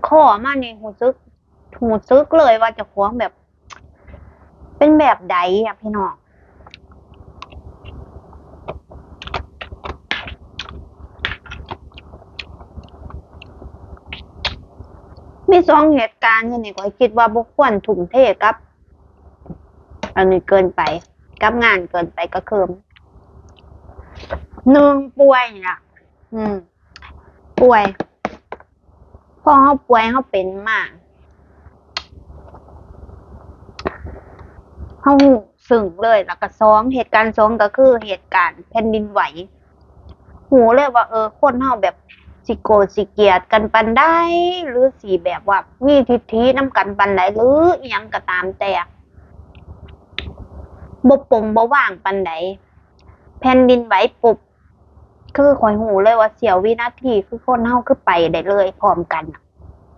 คอมานี่หูซึกเลยว่าเจ้าของแบบ เป็นแบบใดอะพี่น้องมี2เหตุการณ์อยู่นี่ข้อยคิดว่าบ่ควรทุ่มเทกับอันนี้เกินไปกับงานเกินไปก็คือ1ป่วยนี่ล่ะอืมป่วยพอเราป่วยเราเป็นมาเรารู้ซึ้งเลยแล้วก็2เหตุการณ์2ก็คือเหตุการณ์แผ่นดินไหวรู้เลยว่าคนเราแบบสิโกรธสิเกลียดกันปานใดหรือสิแบบว่ามีทิฐินำกันปานใดหรืออิหยังก็ตามแต่บ่ปลงบ่ว่างปานใดแผ่นดินไหวปุ๊บคือข้อยรู้เลยว่าเสี้ยววินาทีคือคนเราคือไปได้เลยพร้อมกันน่ะ